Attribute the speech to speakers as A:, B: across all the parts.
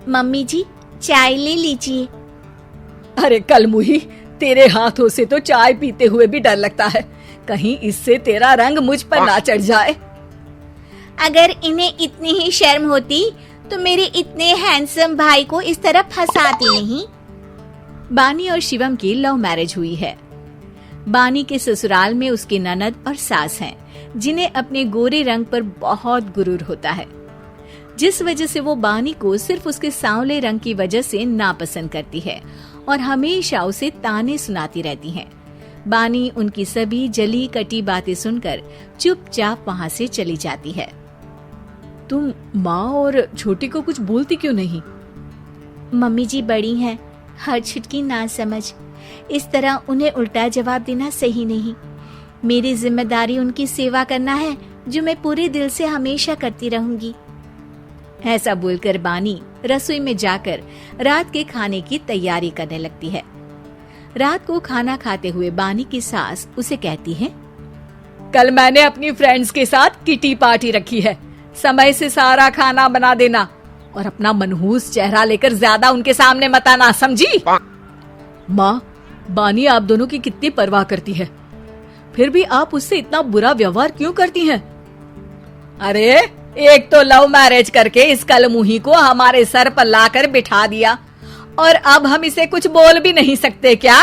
A: Mummy जी, चाय ले लीजिए।
B: अरे कलमुही, तेरे हाथों से तो चाय पीते हुए भी डर लगता है, कहीं इससे तेरा रंग मुझ पर ना चढ़ जाए।
A: अगर इन्हें इतनी ही शर्म होती तो मेरे इतने हैंडसम भाई को इस तरह फंसाती नहीं।
C: बानी और शिवम की लव मैरिज हुई है। बानी के ससुराल में उसकी ननद और सास हैं, जिन्हें अपने गोरे रंग पर बहुत गुरूर होता है, जिस वजह से वो बानी को सिर्फ उसके सांवले रंग की वजह से नापसंद करती है और हमेशा उसे ताने सुनाती रहती हैं। बानी उनकी सभी जली कटी बातें सुनकर चुपचाप वहाँ से चली जाती है।
B: तुम माँ और छोटी को कुछ बोलती क्यों नहीं?
A: मम्मी जी बड़ी हैं, हर छुटकी ना समझ, इस तरह उन्हें उल्टा जवाब देना सही नहीं। मेरी जिम्मेदारी उनकी सेवा करना है, जो मैं पूरे दिल से हमेशा करती रहूंगी।
C: ऐसा बोलकर बानी रसोई में जाकर रात के खाने की तैयारी करने लगती है। रात को खाना खाते हुए बानी की सास उसे कहती है,
B: कल मैंने अपनी फ्रेंड्स के साथ किटी पार्टी रखी है, समय से सारा खाना बना देना और अपना मनहूस चेहरा लेकर ज्यादा उनके सामने मत आना, समझी? माँ, बानी आप दोनों की कितनी परवाह करती है, फिर भी आप उससे इतना बुरा व्यवहार क्यों करती हैं? अरे एक तो लव मैरिज करके इस कलमुही को हमारे सर पर लाकर बिठा दिया और अब हम इसे कुछ बोल भी नहीं सकते क्या?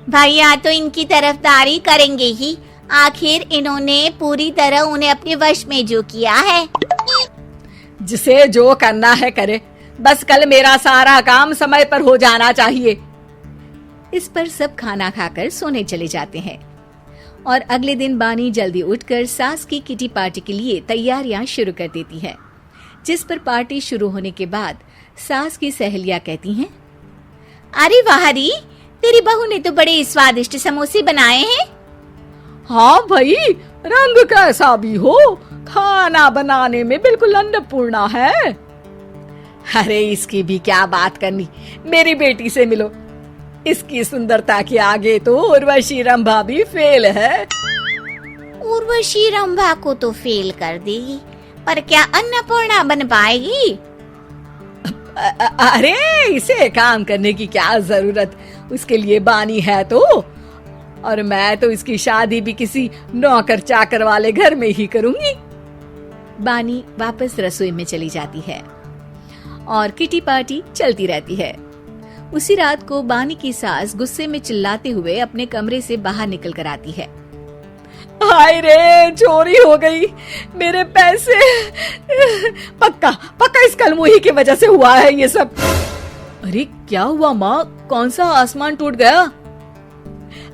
A: भैया तो इनकी तरफदारी करेंगे ही, आखिर इन्होंने पूरी तरह उन्हें अपने वश में जो किया है।
B: जिसे जो करना है करे, बस कल मेरा सारा काम समय पर हो जाना चाहिए।
C: इस पर सब खाना खाकर सोने चले जाते हैं और अगले दिन बानी जल्दी उठकर सास की किटी पार्टी के लिए तैयारियां शुरू कर देती है, जिस पर पार्टी शुरू होने के बाद सास की सहेलियां कहती हैं,
A: अरे वाह री, तेरी बहू ने तो बड़े स्वादिष्ट समोसे बनाए हैं।
B: हाँ भाई, रंग कैसा भी हो, खाना बनाने में बिल्कुल अन्नपूर्णा है। अरे इसकी भी क्या बात करनी, मेरी बेटी से मिलो, इसकी सुंदरता के आगे तो उर्वशी रंभा भी फेल है।
A: उर्वशी रंभा को तो फेल कर देगी, पर क्या अन्नपूर्णा बन पाएगी?
B: अरे इसे काम करने की क्या जरूरत, उसके लिए बानी है तो, और मैं तो इसकी शादी भी किसी नौकर चाकर वाले घर में ही करूंगी।
C: बानी वापस रसोई में चली जाती है और किटी पार्टी चलती रहती है। उसी रात को बानी की सास गुस्से में चिल्लाते हुए अपने कमरे से बाहर निकल कर आती है।
B: हाय रे, चोरी हो गई मेरे पैसे, पक्का पक्का इस कलमुही की वजह से हुआ है ये सब। अरे क्या हुआ माँ, कौन सा आसमान टूट गया?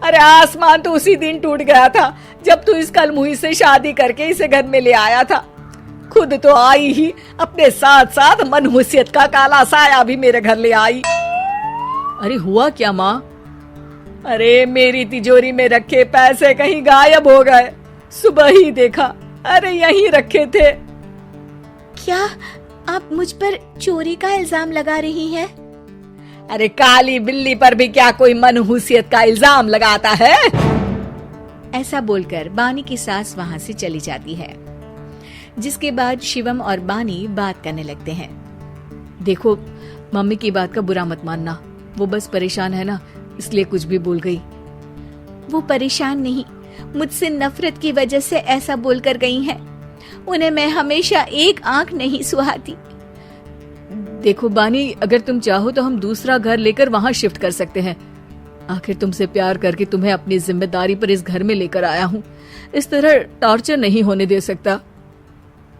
B: अरे आसमान तो उसी दिन टूट गया था जब तू इस कलमुही से शादी करके इसे घर में ले आया था। खुद तो आई ही, अपने साथ साथ मनहूसियत का काला साया भी मेरे घर ले आई। अरे हुआ क्या माँ? अरे मेरी तिजोरी में रखे पैसे कहीं गायब हो गए, सुबह ही देखा, अरे यहीं रखे थे।
A: क्या आप मुझ पर चोरी का इल्जाम लगा रही हैं?
B: अरे काली बिल्ली पर भी क्या कोई मनहूसियत का इल्जाम लगाता है?
C: ऐसा बोलकर बानी की सास वहाँ से चली जाती है, जिसके बाद शिवम और बानी बात करने लगते हैं।
B: देखो, मम्मी की बात का बुरा मत मानना, वो बस परेशान है ना, इसलिए कुछ भी बोल गई।
A: वो परेशान नहीं, मुझसे नफरत की वजह से ऐसा बोलकर गई हैं। उन्हें मैं हमेशा एक आंख नहीं सुहाती।
B: देखो बानी, अगर तुम चाहो तो हम दूसरा घर लेकर वहाँ शिफ्ट कर सकते हैं। आखिर तुमसे प्यार करके तुम्हें अपनी जिम्मेदारी पर इस घर में लेकर आया हूँ, इस तरह टॉर्चर नहीं होने दे सकता।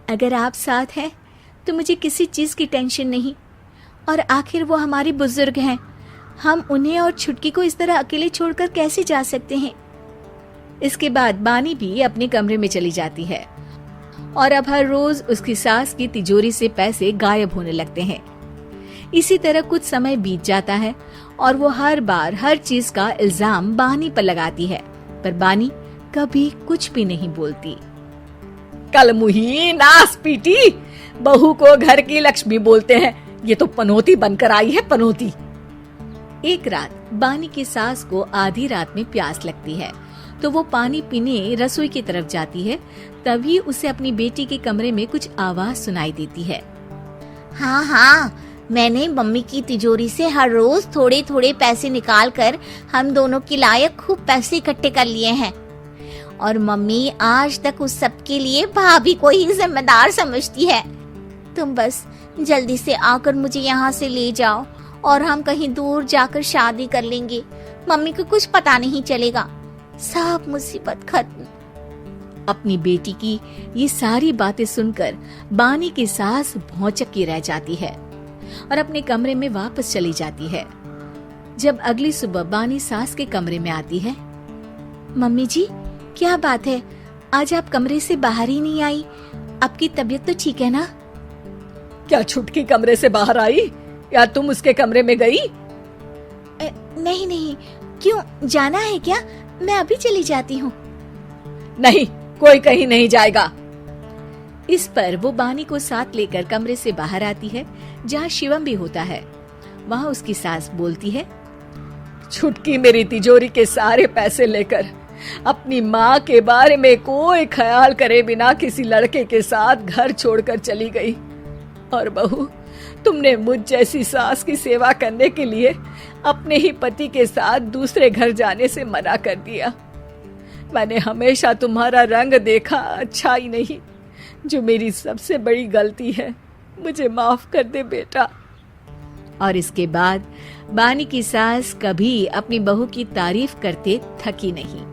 A: अगर आप साथ हैं तो मुझे किसी चीज की टेंशन नहीं, और आखिर वो हमारी बुजुर्ग हैं, हम उन्हें और छुटकी को इस तरह अकेले छोड़कर कैसे जा सकते हैं?
C: इसके बाद बानी भी अपने कमरे में चली जाती है और अब हर रोज उसकी सास की तिजोरी से पैसे गायब होने लगते हैं। इसी तरह कुछ समय बीत जाता है और वो हर बार हर चीज का इल्जाम बानी पर लगाती है, पर बानी कभी कुछ भी नहीं बोलती।
B: कलमुही नास पीटी, बहू को घर की लक्ष्मी बोलते हैं, ये तो पनौती बनकर आई है, पनौती।
C: एक रात बानी की सास को आधी रात में प्यास लगती है, तो वो पानी पीने रसोई की तरफ जाती है। तभी उसे अपनी बेटी के कमरे में कुछ आवाज सुनाई देती है।
A: हाँ हाँ, मैंने मम्मी की तिजोरी से हर रोज थोड़े थोड़े पैसे निकाल कर हम दोनों के लायक खूब पैसे इकट्ठे कर लिए हैं। और मम्मी आज तक उस सब के लिए भाभी को ही जिम्मेदार समझती है। तुम बस जल्दी से आकर मुझे यहाँ से ले जाओ और हम कहीं दूर जाकर शादी कर लेंगे। मम्मी को कुछ पता नहीं चलेगा, सब मुसीबत खत्म।
C: अपनी बेटी की ये सारी बातें सुनकर बानी की सास भौंचक्की रह जाती है और अपने कमरे में वापस चली जाती है। जब अगली सुबह बानी सास के कमरे में आती है,
A: मम्मी जी, क्या बात है, आज आप कमरे से बाहर ही नहीं आई? आपकी तबीयत तो ठीक है ना?
B: क्या छुटकी कमरे से बाहर आई या तुम उसके कमरे में गई?
A: नहीं नहीं, क्यों, जाना है क्या? मैं अभी चली जाती हूँ।
B: नहीं, कोई कहीं नहीं जाएगा।
C: इस पर वो बानी को साथ लेकर कमरे से बाहर आती है, जहाँ शिवम भी होता है। वहाँ उसकी सास बोलती है,
B: छुटकी मेरी तिजोरी के सारे पैसे लेकर अपनी माँ के बारे में कोई ख्याल करे बिना किसी लड़के के साथ घर छोड़कर चली गई। और बहू, तुमने मुझ जैसी सास की सेवा करने के लिए अपने ही पति के साथ दूसरे घर जाने से मना कर दिया। मैंने हमेशा तुम्हारा रंग देखा अच्छा ही नहीं, जो मेरी सबसे बड़ी गलती है। मुझे माफ कर दे बेटा।
C: और इसके बाद बानी की सास कभी अपनी बहू की तारीफ करते थकी नहीं।